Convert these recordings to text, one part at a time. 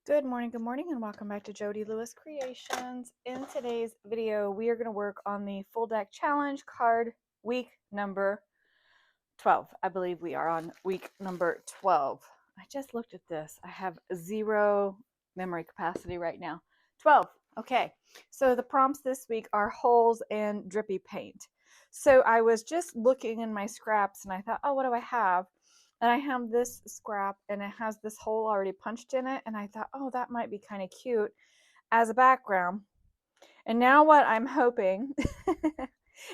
Good morning, and welcome back to Jody Lewis Creations. In today's video, we are going to work on the full deck challenge card week number 12. I believe we are on week number 12. I just looked at this. I have 0 memory capacity right now. 12. Okay. So the prompts this week are holes and drippy paint. So I was just looking in my scraps and I thought, oh, what do I have? And I have this scrap and it has this hole already punched in it. And I thought, oh, that might be kind of cute as a background. And now what I'm hoping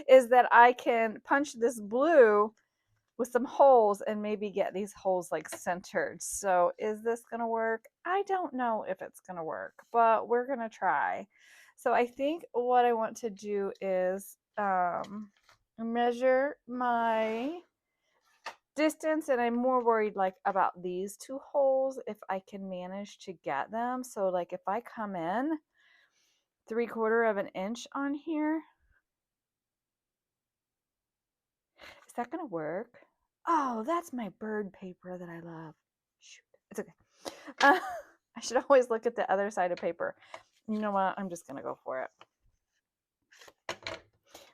is that I can punch this blue with some holes and maybe get these holes like centered. So is this going to work? I don't know if it's going to work, but we're going to try. So I think what I want to do is measure my distance, and I'm more worried like about these 2 holes if I can manage to get them. So like if I come in 3/4 of an inch on here, is that going to work? Oh, that's my bird paper that I love. Shoot, it's okay. I should always look at the other side of paper. You know what? I'm just going to go for it.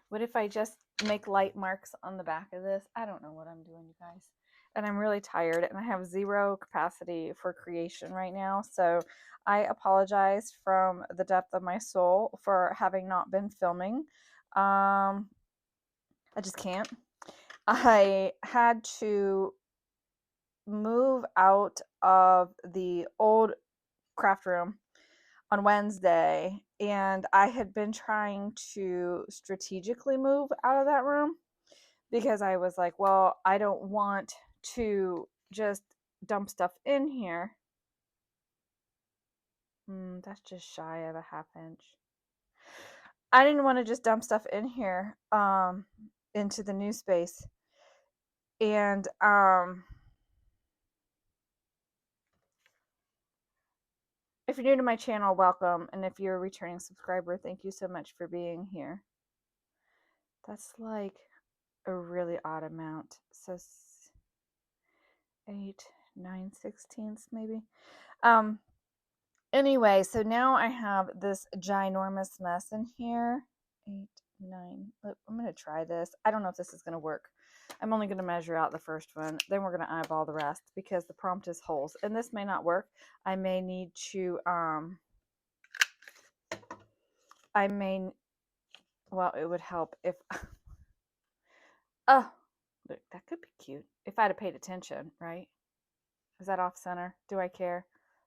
What if I just make light marks on the back of this? I don't know what I'm doing, you guys. And I'm really tired and I have 0 capacity for creation right now. So I apologize from the depth of my soul for having not been filming. I just can't. I had to move out of the old craft room on Wednesday, and I had been trying to strategically move out of that room because I was like, well, I don't want to just dump stuff in here. That's just shy of a 1/2 inch. I didn't want to just dump stuff in here into the new space. And if you're new to my channel, welcome. And if you're a returning subscriber, thank you so much for being here. That's like a really odd amount. So 8, 9/16 maybe. Anyway, so now I have this ginormous mess in here. 8, 9. Look, I'm going to try this. I don't know if this is going to work. I'm only going to measure out the first one. Then we're going to eyeball the rest because the prompt is holes. And this may not work. I may need to, well, it would help if, oh, look, that could be cute. If I'd have paid attention, right? Is that off center? Do I care?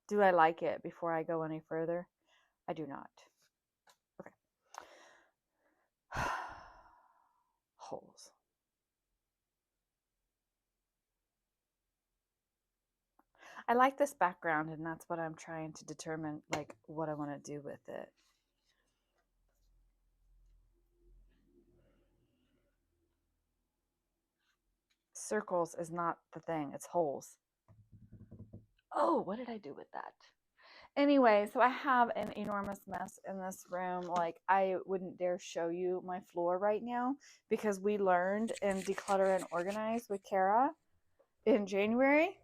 Do I like it before I go any further? I do not. Okay. Holes. I like this background, and that's what I'm trying to determine, like, what I want to do with it. Circles is not the thing. It's holes. Oh, what did I do with that? Anyway, so I have an enormous mess in this room. Like, I wouldn't dare show you my floor right now because we learned in Declutter and Organize with Kara in January.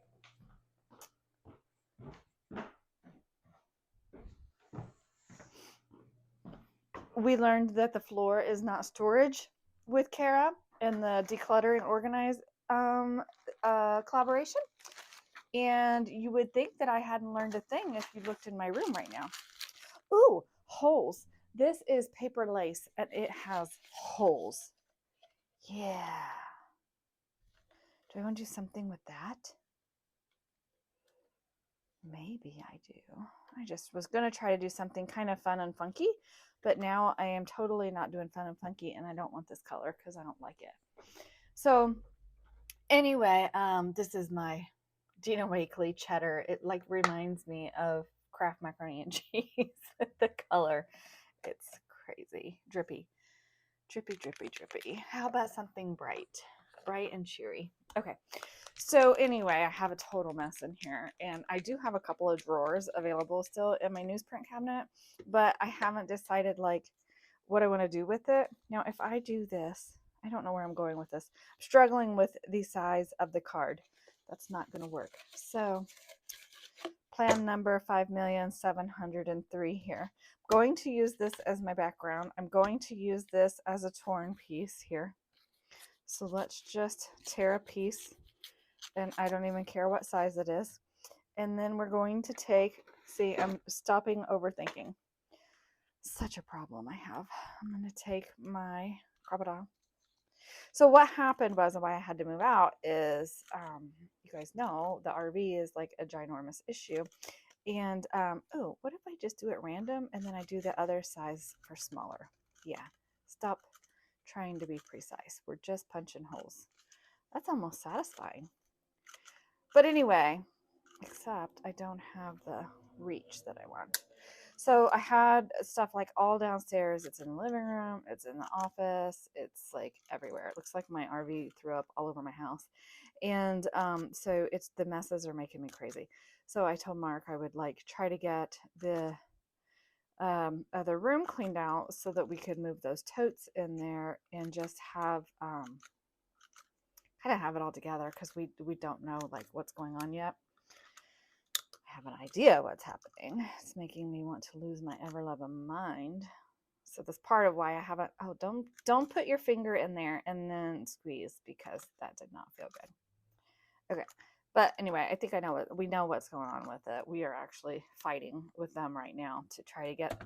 We learned that the floor is not storage with Kara in the Declutter and Organize collaboration. And you would think that I hadn't learned a thing if you looked in my room right now. Ooh, holes. This is paper lace and it has holes. Yeah. Do I want to do something with that? Maybe I do. I just was going to try to do something kind of fun and funky, but now I am totally not doing fun and funky, and I don't want this color because I don't like it. So anyway, this is my Gina Wakely cheddar. It like reminds me of Kraft macaroni and cheese. The color, it's crazy. Drippy, drippy, drippy, drippy. How about something bright, bright and cheery? Okay. So anyway, I have a total mess in here, and I do have a couple of drawers available still in my newsprint cabinet, but I haven't decided like what I want to do with it. Now, if I do this, I don't know where I'm going with this. I'm struggling with the size of the card. That's not going to work. So plan number 5,703 here. I'm going to use this as my background. I'm going to use this as a torn piece here. So let's just tear a piece, and I don't even care what size it is. And then we're going to take, see, I'm stopping overthinking. Such a problem I have. I'm going to take my crocodile. So what happened was, and why I had to move out is, you guys know the RV is like a ginormous issue. And, oh, what if I just do it random and then I do the other size for smaller? Yeah, stop trying to be precise. We're just punching holes. That's almost satisfying. But anyway, except I don't have the reach that I want. So I had stuff like all downstairs. It's in the living room. It's in the office. It's like everywhere. It looks like my RV threw up all over my house. And so it's the messes are making me crazy. So I told Mark I would like try to get the other room cleaned out so that we could move those totes in there and just have kind of have it all together, because we don't know like what's going on yet. I have an idea what's happening. It's making me want to lose my ever-loving mind. So that's part of why I haven't. Oh, don't put your finger in there and then squeeze, because that did not feel good. Okay, but anyway, I think I know we know what's going on with it. We are actually fighting with them right now to try to get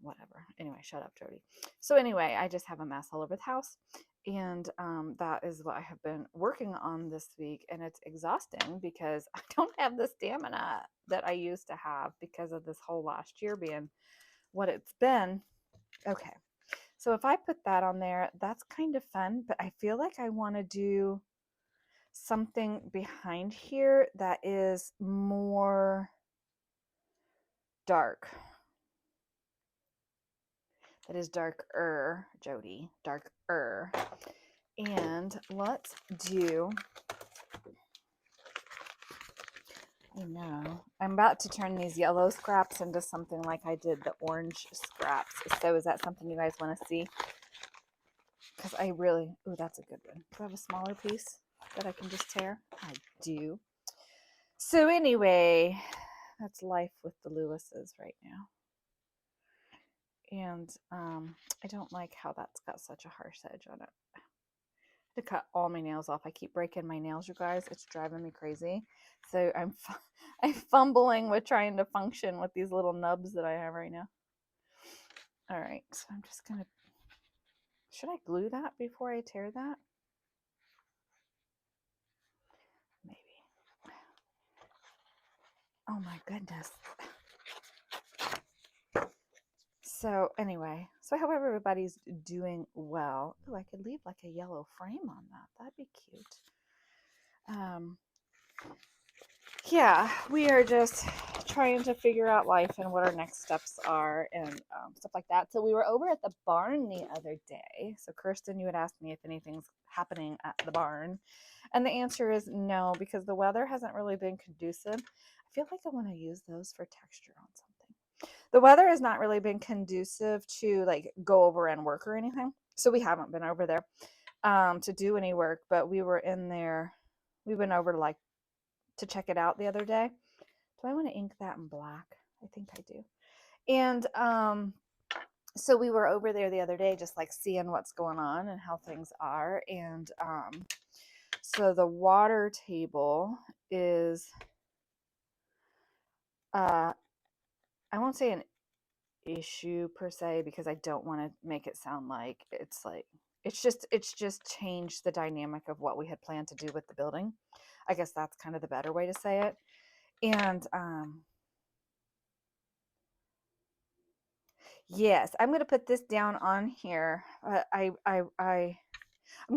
whatever. Anyway, shut up, Jody. So anyway, I just have a mess all over the house. And that is what I have been working on this week. And it's exhausting because I don't have the stamina that I used to have because of this whole last year being what it's been. Okay. So if I put that on there, that's kind of fun. But I feel like I want to do something behind here that is more dark. That is darker, Jody, darker. And let's do, I know, I'm about to turn these yellow scraps into something like I did the orange scraps. So is that something you guys want to see? Because I really, oh, that's a good one. Do I have a smaller piece that I can just tear? I do. So anyway, that's life with the Lewises right now. And I don't like how that's got such a harsh edge on it. I have to cut all my nails off. I keep breaking my nails, you guys. It's driving me crazy. So I'm fumbling with trying to function with these little nubs that I have right now. All right, so I'm just gonna, should I glue that before I tear that? Maybe. Oh my goodness. So anyway, so I hope everybody's doing well. Oh, I could leave like a yellow frame on that. That'd be cute. Yeah, we are just trying to figure out life and what our next steps are and stuff like that. So we were over at the barn the other day. So Kirsten, you had asked me if anything's happening at the barn. And the answer is no, because the weather hasn't really been conducive. I feel like I want to use those for texture on something. The weather has not really been conducive to like go over and work or anything. So we haven't been over there to do any work, but we were in there. We went over to like to check it out the other day. Do I want to ink that in black? I think I do. And so we were over there the other day just like seeing what's going on and how things are. And so the water table is I won't say an issue per se, because I don't want to make it sound like it's just changed the dynamic of what we had planned to do with the building. I guess that's kind of the better way to say it. And yes, I'm going to put this down on here. I'm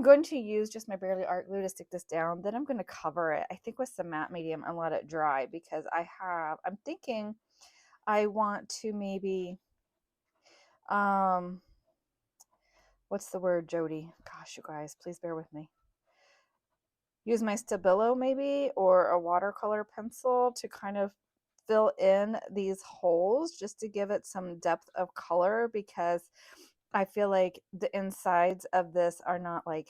going to use just my Barely Art glue to stick this down. Then I'm going to cover it, I think, with some matte medium and let it dry, because I'm thinking I want to maybe, what's the word, Jody? Gosh, you guys, please bear with me. Use my Stabilo maybe, or a watercolor pencil to kind of fill in these holes just to give it some depth of color, because I feel like the insides of this are not like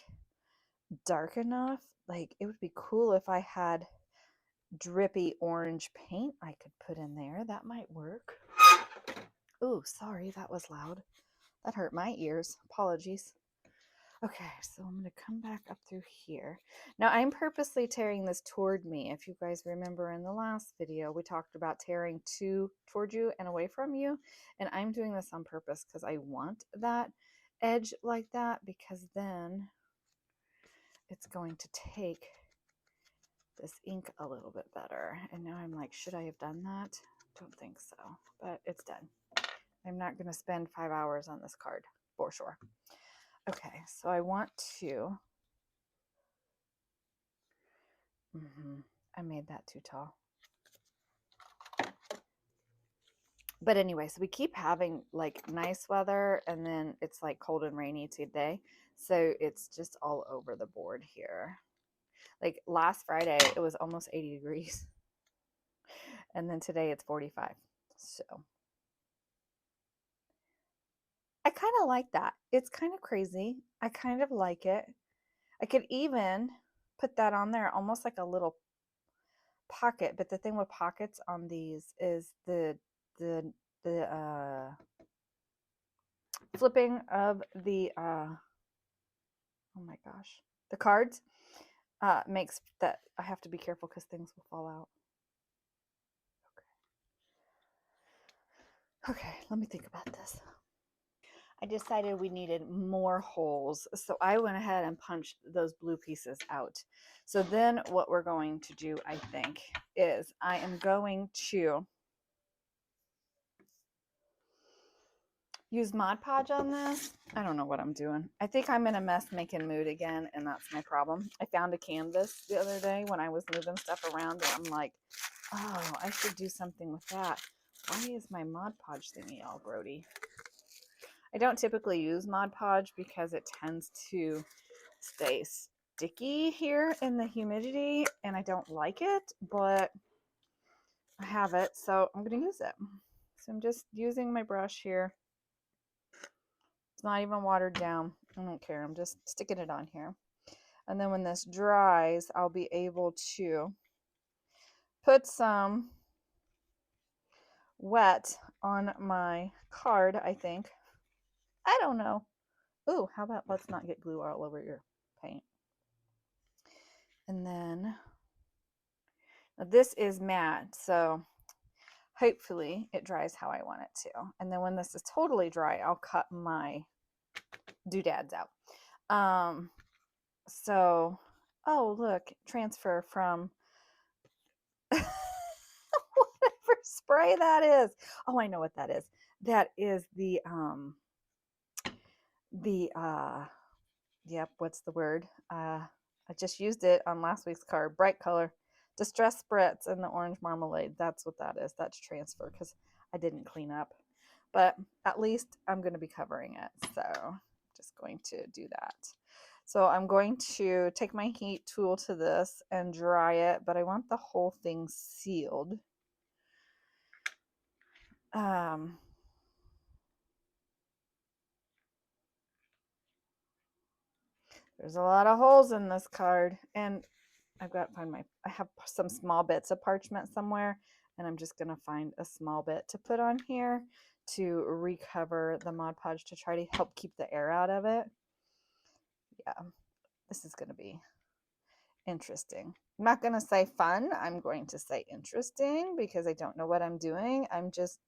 dark enough. Like it would be cool if I had drippy orange paint I could put in there. That might work. Ooh, sorry, that was loud. That hurt my ears. Apologies. Okay, so I'm going to come back up through here. Now, I'm purposely tearing this toward me. If you guys remember in the last video, we talked about tearing toward you and away from you. And I'm doing this on purpose because I want that edge like that, because then it's going to take this ink a little bit better. And now I'm like, should I have done that? Don't think so, but it's done. I'm not going to spend 5 hours on this card for sure. Okay, so I want to, I made that too tall. But anyway, so we keep having like nice weather, and then it's like cold and rainy today. So it's just all over the board here. Like last Friday, it was almost 80 degrees. And then today it's 45. So I kind of like that. It's kind of crazy. I kind of like it. I could even put that on there almost like a little pocket. But the thing with pockets on these is the flipping of the oh my gosh, the cards makes that I have to be careful because things will fall out. Okay, let me think about this. I decided we needed more holes, so I went ahead and punched those blue pieces out. So then what we're going to do, I think, is I am going to use Mod Podge on this. I don't know what I'm doing. I think I'm in a mess making mood again, and that's my problem. I found a canvas the other day when I was moving stuff around, and I'm like, oh, I should do something with that. Why is my Mod Podge thingy all grody? I don't typically use Mod Podge because it tends to stay sticky here in the humidity, and I don't like it, but I have it, so I'm going to use it. So I'm just using my brush here. It's not even watered down. I don't care. I'm just sticking it on here. And then when this dries, I'll be able to put some wet on my card, I think. I don't know. Ooh, how about let's not get glue all over your paint. And then this is matte, so hopefully it dries how I want it to. And then when this is totally dry, I'll cut my doodads out. So, oh, look, transfer from whatever spray that is. Oh, I know what that is. That is yep, what's the word? I just used it on last week's card. Bright color. Distress Spritz and the orange marmalade. That's what that is. That's transfer because I didn't clean up. But at least I'm going to be covering it. So I'm just going to do that. So I'm going to take my heat tool to this and dry it, but I want the whole thing sealed. There's a lot of holes in this card, and I've got to find I have some small bits of parchment somewhere, and I'm just going to find a small bit to put on here to recover the Mod Podge to try to help keep the air out of it. Yeah, this is going to be interesting. I'm not going to say fun. I'm going to say interesting because I don't know what I'm doing. I'm just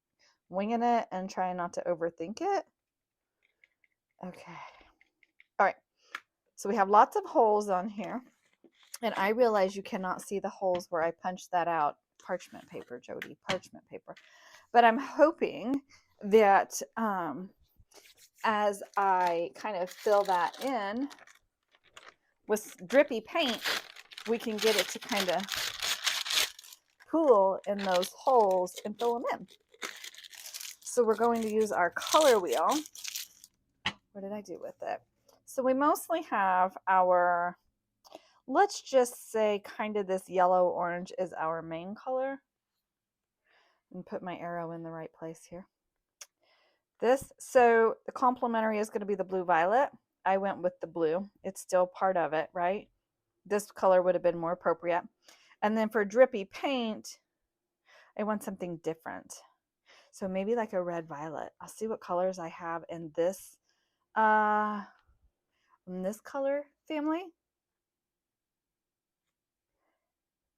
winging it and trying not to overthink it. Okay. All right. So we have lots of holes on here. And I realize you cannot see the holes where I punched that out. Parchment paper, Jody, parchment paper. But I'm hoping that as I kind of fill that in with drippy paint, we can get it to kind of pool in those holes and fill them in. So we're going to use our color wheel. What did I do with it? So we mostly have our, let's just say kind of this yellow orange is our main color. And put my arrow in the right place here. So the complementary is going to be the blue violet. I went with the blue. It's still part of it, right? This color would have been more appropriate. And then for drippy paint, I want something different. So maybe like a red violet. I'll see what colors I have uh in this color family.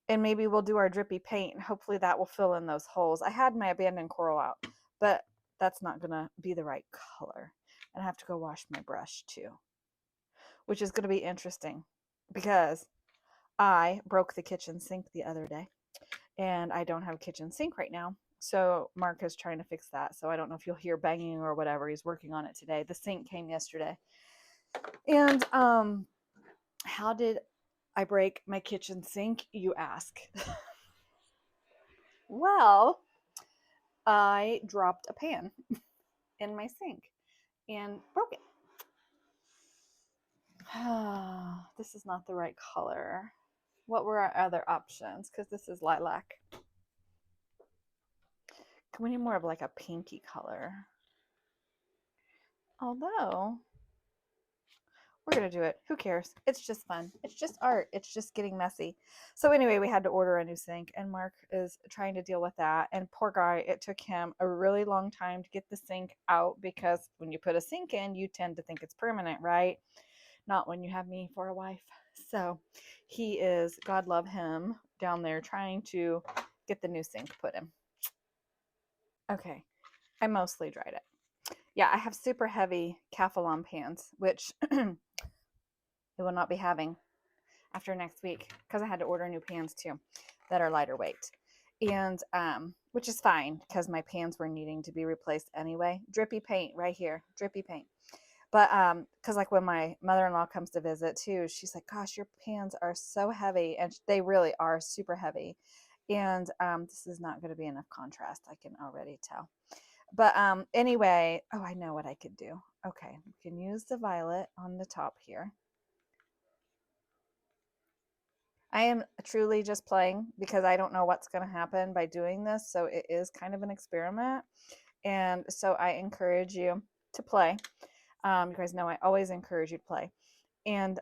And maybe we'll do our drippy paint and hopefully that will fill in those holes. I had my abandoned coral out, but that's not gonna be the right color. And I have to go wash my brush too, which is gonna be interesting because I broke the kitchen sink the other day and I don't have a kitchen sink right now. So Mark is trying to fix that. So I don't know if you'll hear banging or whatever. He's working on it today. The sink came yesterday. And how did I break my kitchen sink, you ask? Well, I dropped a pan in my sink and broke it. This is not the right color. What were our other options? Because this is lilac. We need more of like a pinky color. Although, we're going to do it. Who cares? It's just fun. It's just art. It's just getting messy. So anyway, we had to order a new sink and Mark is trying to deal with that. And poor guy, it took him a really long time to get the sink out because when you put a sink in, you tend to think it's permanent, right? Not when you have me for a wife. So he is, God love him, down there trying to get the new sink put in. Okay, I mostly dried it. Yeah, I have super heavy Calphalon pans, which I will not be having after next week because I had to order new pans too that are lighter weight. And which is fine because my pans were needing to be replaced anyway. Drippy paint right here, drippy paint. But because like when my mother-in-law comes to visit too, she's like, gosh, your pans are so heavy. And they really are super heavy. And this is not going to be enough contrast. I can already tell. But anyway, oh, I know what I could do. Okay, we can use the violet on the top here. I am truly just playing because I don't know what's going to happen by doing this. So it is kind of an experiment. And so I encourage you to play. You guys know I always encourage you to play. And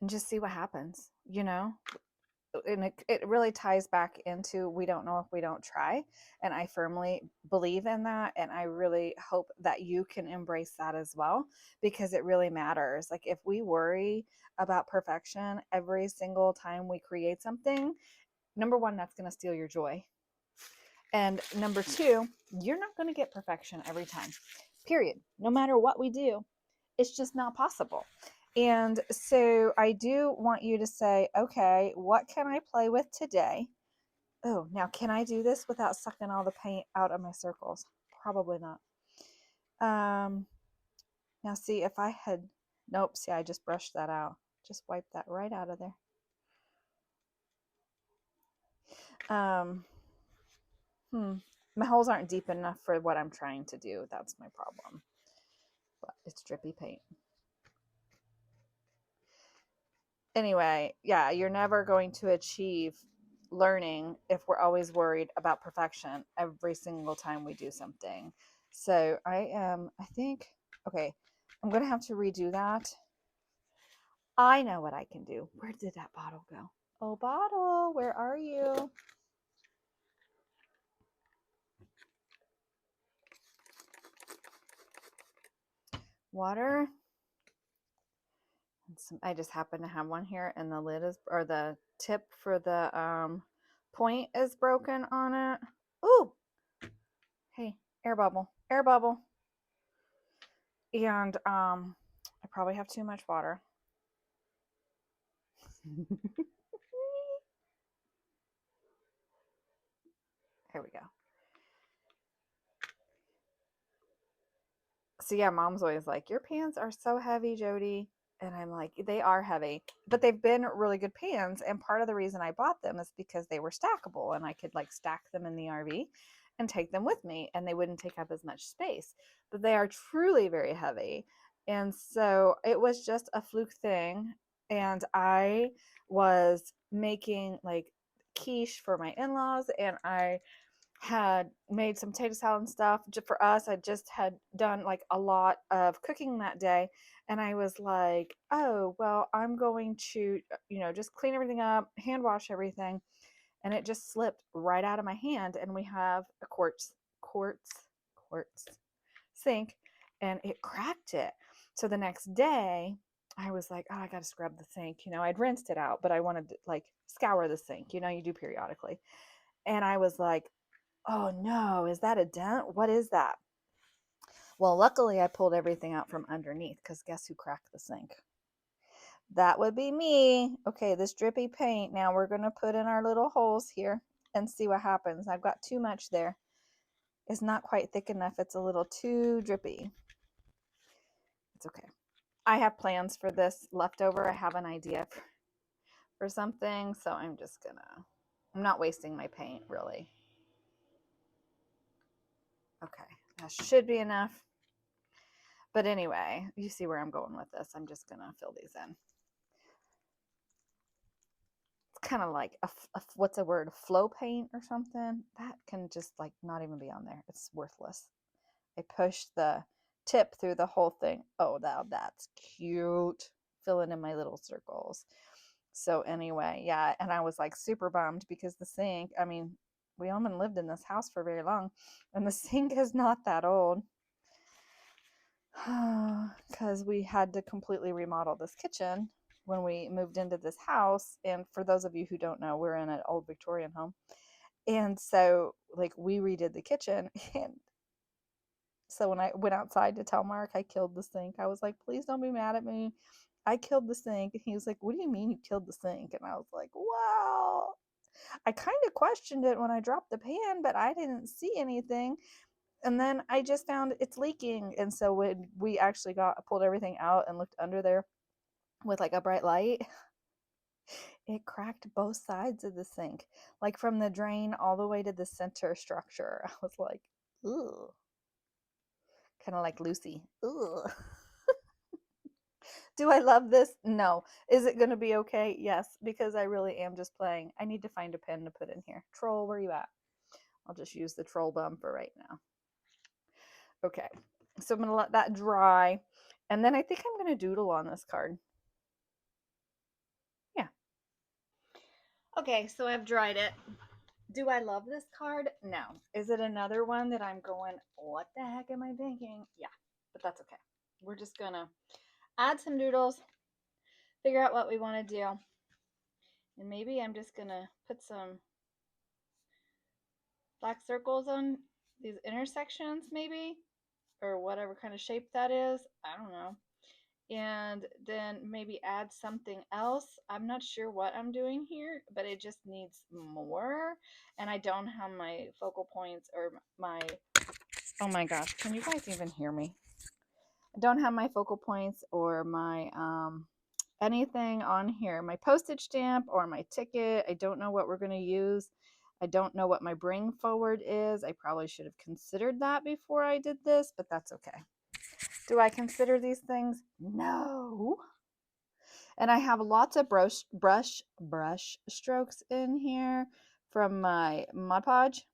just see what happens, you know? And it really ties back into we don't know if we don't try. And I firmly believe in that. And I really hope that you can embrace that as well, because it really matters. Like if we worry about perfection every single time we create something, number one, that's going to steal your joy. And number two, you're not going to get perfection every time, period. No matter what we do, it's just not possible. And so I do want you to say, okay, what can I play with today? Oh, now can I do this without sucking all the paint out of my circles? Probably not. Now see if I had, nope, see, I just brushed that out. Just wipe that right out of there. My holes aren't deep enough for what I'm trying to do. That's my problem. But it's drippy paint. Anyway, yeah, you're never going to achieve learning if we're always worried about perfection every single time we do something. So I think, okay, I'm going to have to redo that. I know what I can do. Where did that bottle go? Oh, bottle, where are you? Water. I just happen to have one here, and the lid is, or the tip for the point is broken on it. Ooh, hey, air bubble, air bubble. And I probably have too much water. Here we go. So yeah, mom's always like, your pans are so heavy, Jody. And I'm like, they are heavy, but they've been really good pans. And part of the reason I bought them is because they were stackable and I could like stack them in the RV and take them with me and they wouldn't take up as much space. But they are truly very heavy. And so it was just a fluke thing. And I was making like quiche for my in-laws and I had made some potato salad and stuff just for us. I just had done like a lot of cooking that day. And I was like, oh, well, I'm going to, just clean everything up, hand wash everything. And it just slipped right out of my hand. And we have a quartz sink, and it cracked it. So the next day, I was like, oh, I got to scrub the sink. I'd rinsed it out, but I wanted to like scour the sink, you do periodically. And I was like, oh no, is that a dent? What is that? Well, luckily I pulled everything out from underneath because guess who cracked the sink? That would be me. Okay, this drippy paint. Now we're going to put in our little holes here and see what happens. I've got too much there. It's not quite thick enough. It's a little too drippy. It's okay. I have plans for this leftover. I have an idea for something, so I'm not wasting my paint, really. Okay, that should be enough. But anyway, you see where I'm going with this. I'm just going to fill these in. It's kind of like what's a word? Flow paint or something? That can just like not even be on there. It's worthless. I pushed the tip through the whole thing. Oh, that's cute. Filling in my little circles. So anyway, yeah, and I was like super bummed because the sink, I mean, we haven't lived in this house for very long, and the sink is not that old. Because we had to completely remodel this kitchen when we moved into this house. And for those of you who don't know, we're in an old Victorian home. And so, like, we redid the kitchen. And so when I went outside to tell Mark I killed the sink, I was like, please don't be mad at me. I killed the sink. And he was like, what do you mean you killed the sink? And I was like, wow. I kind of questioned it when I dropped the pan, but I didn't see anything. And then I just found it's leaking. And so when we actually pulled everything out and looked under there with like a bright light, it cracked both sides of the sink, like from the drain all the way to the center structure. I was like, ooh, kind of like Lucy. Ooh. Do I love this? No. Is it going to be okay? Yes, because I really am just playing. I need to find a pen to put in here. Troll, where are you at? I'll just use the troll bum for right now. Okay, so I'm going to let that dry. And then I think I'm going to doodle on this card. Yeah. Okay, so I've dried it. Do I love this card? No. Is it another one that I'm going, what the heck am I thinking? Yeah, but that's okay. We're just going to add some doodles, figure out what we want to do. And maybe I'm just going to put some black circles on these intersections, maybe, or whatever kind of shape that is. I don't know. And then maybe add something else. I'm not sure what I'm doing here, but it just needs more. And I don't have my focal points or my, oh my gosh, can you guys even hear me? I don't have my focal points or my anything on here. My postage stamp or my ticket. I don't know what we're going to use. I don't know what my bring forward is. I probably should have considered that before I did this, but that's okay. Do I consider these things? No. And I have lots of brush strokes in here from my Mod Podge.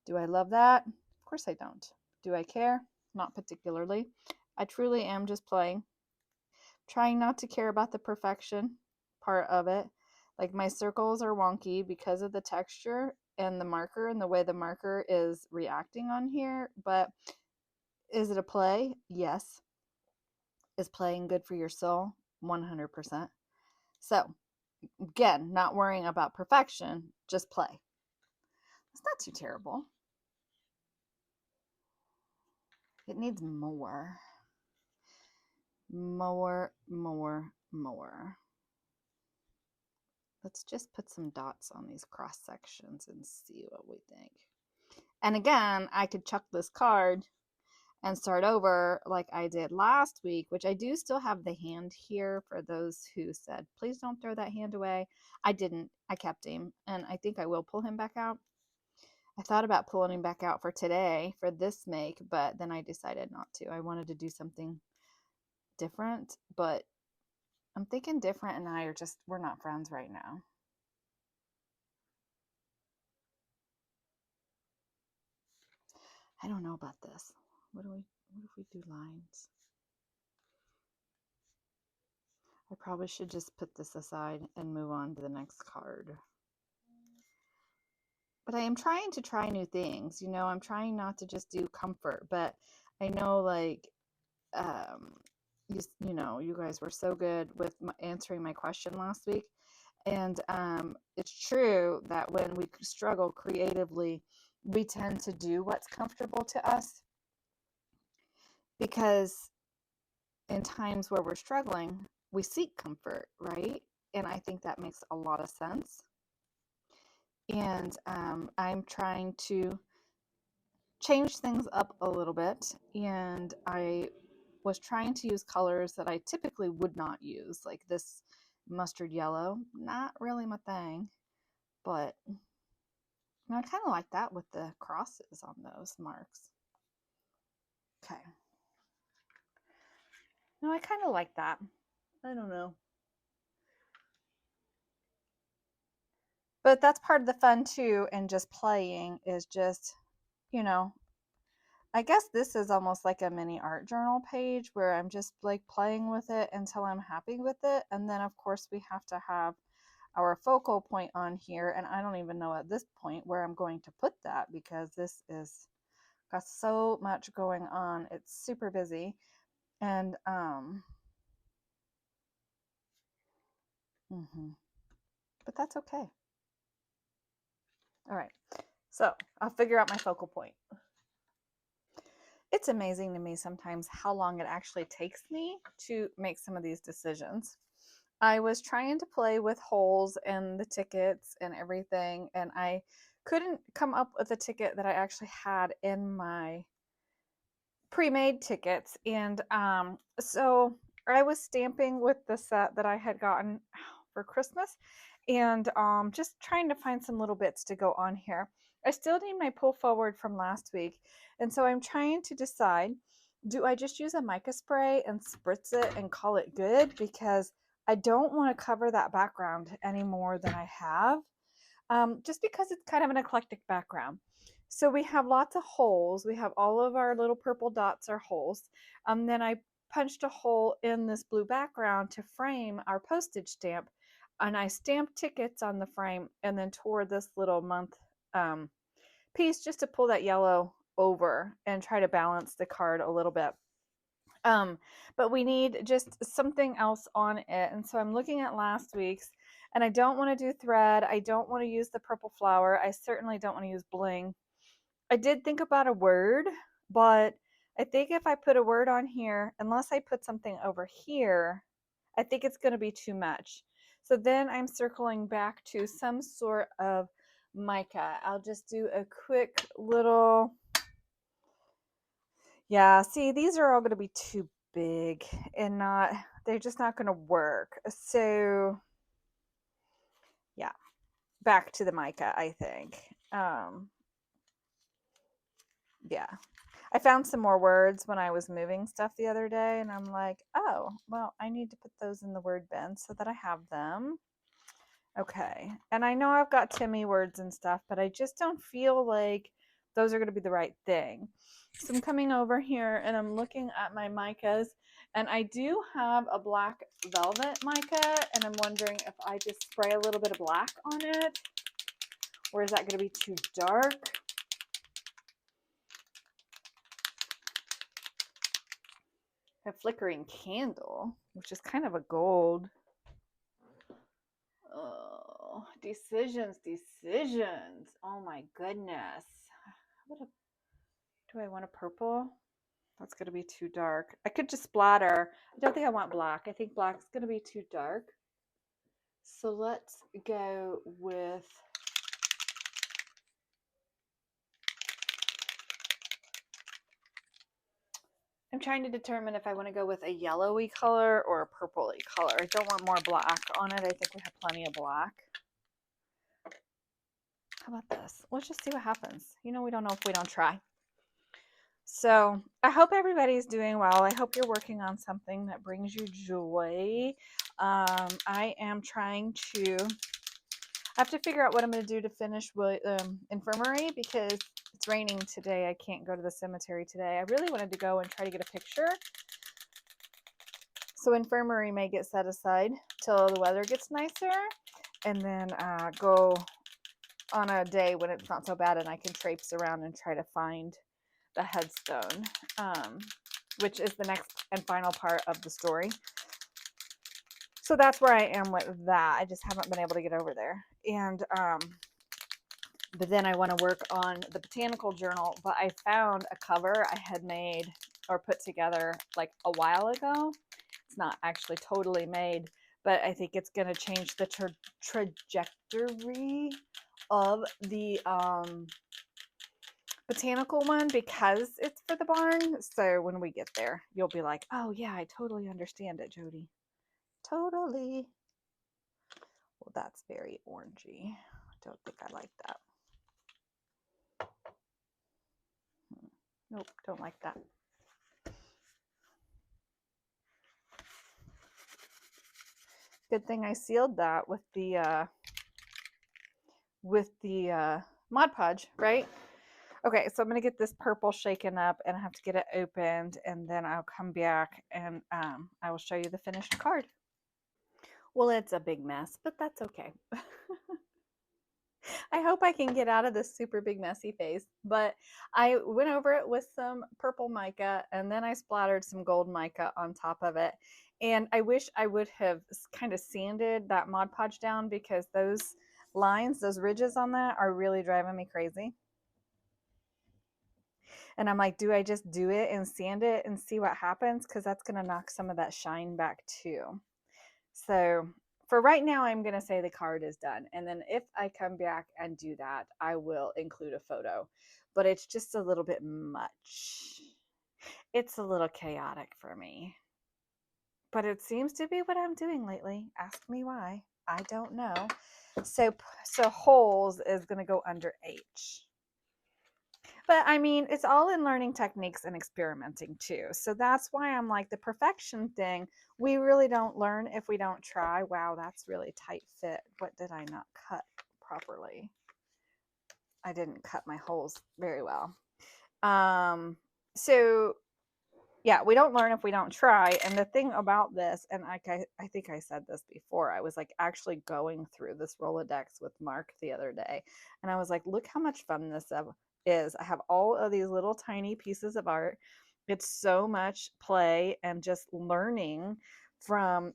Do I love that? Of course I don't. Do I care? Not particularly. I truly am just playing. Trying not to care about the perfection part of it. Like my circles are wonky because of the texture and the marker and the way the marker is reacting on here. But is it a play? Yes. Is playing good for your soul? 100%. So, again, not worrying about perfection, just play. It's not too terrible. It needs more. More. Let's just put some dots on these cross sections and see what we think. And again, I could chuck this card and start over like I did last week, which I do still have the hand here for those who said, please don't throw that hand away. I didn't. I kept him, and I think I will pull him back out. I thought about pulling him back out for today for this make, but then I decided not to. I wanted to do something different, but I'm thinking different and I are just, we're not friends right now. I don't know about this. What if we do lines? I probably should just put this aside and move on to the next card. But I am trying to try new things. You know, I'm trying not to just do comfort, but I know like you know, you guys were so good with answering my question last week. And it's true that when we struggle creatively, we tend to do what's comfortable to us, because in times where we're struggling, we seek comfort, right? And I think that makes a lot of sense. And I'm trying to change things up a little bit. And I was trying to use colors that I typically would not use, like this mustard yellow. Not really my thing, but I kind of like that with the crosses on those marks. Okay. No, I kind of like that. I don't know. But that's part of the fun too, and just playing is just, you know, I guess this is almost like a mini art journal page where I'm just like playing with it until I'm happy with it. And then of course we have to have our focal point on here, and I don't even know at this point where I'm going to put that, because this is got so much going on. It's super busy. And but that's okay. All right, so I'll figure out my focal point. It's amazing to me sometimes how long it actually takes me to make some of these decisions. I was trying to play with holes and the tickets and everything, and I couldn't come up with a ticket that I actually had in my pre-made tickets. And so I was stamping with the set that I had gotten for Christmas, and just trying to find some little bits to go on here. I still need my pull forward from last week, and so I'm trying to decide, do I just use a mica spray and spritz it and call it good, because I don't want to cover that background any more than I have, just because it's kind of an eclectic background. So we have lots of holes. We have all of our little purple dots are holes. Then I punched a hole in this blue background to frame our postage stamp, and I stamped tickets on the frame and then tore this little month piece just to pull that yellow over and try to balance the card a little bit. But we need just something else on it. And so I'm looking at last week's, and I don't want to do thread. I don't want to use the purple flower. I certainly don't want to use bling. I did think about a word, but I think if I put a word on here, unless I put something over here, I think it's going to be too much. So then I'm circling back to some sort of mica. I'll just do a quick little, yeah, see, these are all going to be too big and they're just not going to work. So yeah, back to the mica, I think. Yeah. I found some more words when I was moving stuff the other day, and I'm like, oh, well, I need to put those in the word bin so that I have them. Okay. And I know I've got Timmy words and stuff, but I just don't feel like those are going to be the right thing. So I'm coming over here and I'm looking at my micas, and I do have a black velvet mica, and I'm wondering if I just spray a little bit of black on it, or is that going to be too dark? A flickering candle, which is kind of a gold. Oh, decisions. Oh my goodness. Do I want a purple? That's going to be too dark. I could just splatter. I don't think I want black. I think black's going to be too dark. So let's go with, I'm trying to determine if I want to go with a yellowy color or a purpley color. I don't want more black on it. I think we have plenty of black. How about this? Let's just see what happens. You know, we don't know if we don't try. So I hope everybody's doing well. I hope you're working on something that brings you joy. I am trying to, I have to figure out what I'm going to do to finish with infirmary, because it's raining today. I can't go to the cemetery today. I really wanted to go and try to get a picture. So infirmary may get set aside till the weather gets nicer, and then go on a day when it's not so bad and I can traipse around and try to find the headstone, which is the next and final part of the story. So that's where I am with that. I just haven't been able to get over there. And but then I want to work on the botanical journal. But I found a cover I had made or put together like a while ago. It's not actually totally made, but I think it's going to change the trajectory of the botanical one because it's for the barn. So when we get there, you'll be like, oh yeah, I totally understand it, Jody. Totally. Well, that's very orangey. I don't think I like that. Nope, don't like that. Good thing I sealed that with the Mod Podge, right? Okay, so I'm gonna get this purple shaken up and I have to get it opened, and then I'll come back and I will show you the finished card. Well, it's a big mess, but that's okay. I hope I can get out of this super big messy phase, but I went over it with some purple mica and then I splattered some gold mica on top of it. And I wish I would have kind of sanded that Mod Podge down because those lines, those ridges on that are really driving me crazy. And I'm like, do I just do it and sand it and see what happens? Because that's going to knock some of that shine back too. So for right now, I'm going to say the card is done. And then if I come back and do that, I will include a photo. But it's just a little bit much. It's a little chaotic for me. But it seems to be what I'm doing lately. Ask me why. I don't know. So holes is going to go under H. But I mean, it's all in learning techniques and experimenting too. So that's why I'm like, the perfection thing, we really don't learn if we don't try. Wow, that's really tight fit. What did I not cut properly? I didn't cut my holes very well. So yeah, we don't learn if we don't try. And the thing about this, and I think I said this before, I was like actually going through this Rolodex with Mark the other day. And I was like, look how much fun this is. I have all of these little tiny pieces of art. It's so much play and just learning from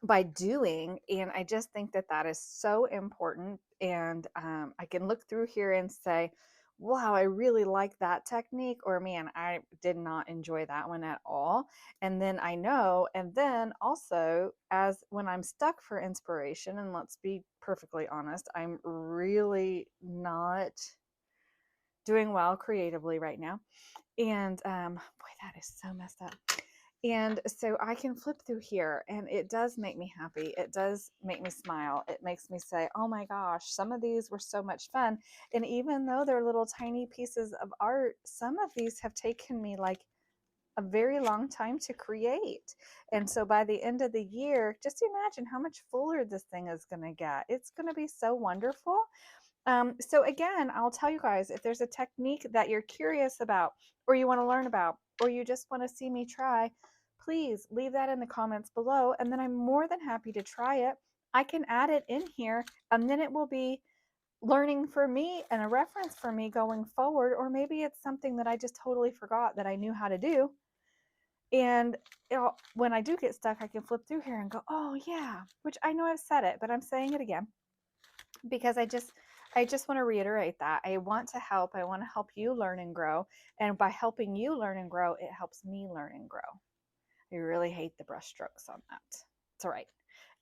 by doing. And I just think that that is so important. And I can look through here and say, wow, I really like that technique, or man, I did not enjoy that one at all. And then I know, and then also as when I'm stuck for inspiration, and let's be perfectly honest, I'm really not doing well creatively right now. And boy, that is so messed up. And so I can flip through here and it does make me happy. It does make me smile. It makes me say, oh my gosh, some of these were so much fun. And even though they're little tiny pieces of art, some of these have taken me like a very long time to create. And so by the end of the year, just imagine how much fuller this thing is going to get. It's going to be so wonderful. So again, I'll tell you guys, if there's a technique that you're curious about or you want to learn about, or you just want to see me try, please leave that in the comments below. And then I'm more than happy to try it. I can add it in here and then it will be learning for me and a reference for me going forward. Or maybe it's something that I just totally forgot that I knew how to do. And when I do get stuck, I can flip through here and go, oh yeah, which I know I've said it, but I'm saying it again because I just want to reiterate that I want to help. I want to help you learn and grow. And by helping you learn and grow, it helps me learn and grow. I really hate the brush strokes on that. It's all right.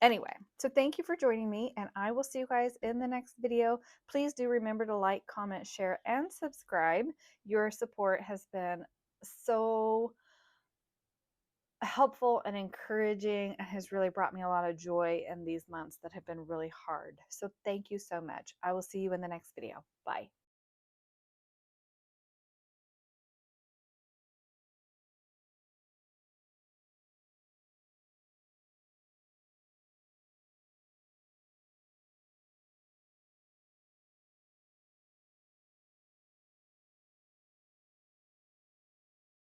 Anyway, so thank you for joining me, and I will see you guys in the next video. Please do remember to like, comment, share, and subscribe. Your support has been so helpful and encouraging and has really brought me a lot of joy in these months that have been really hard. So thank you so much. I will see you in the next video. Bye.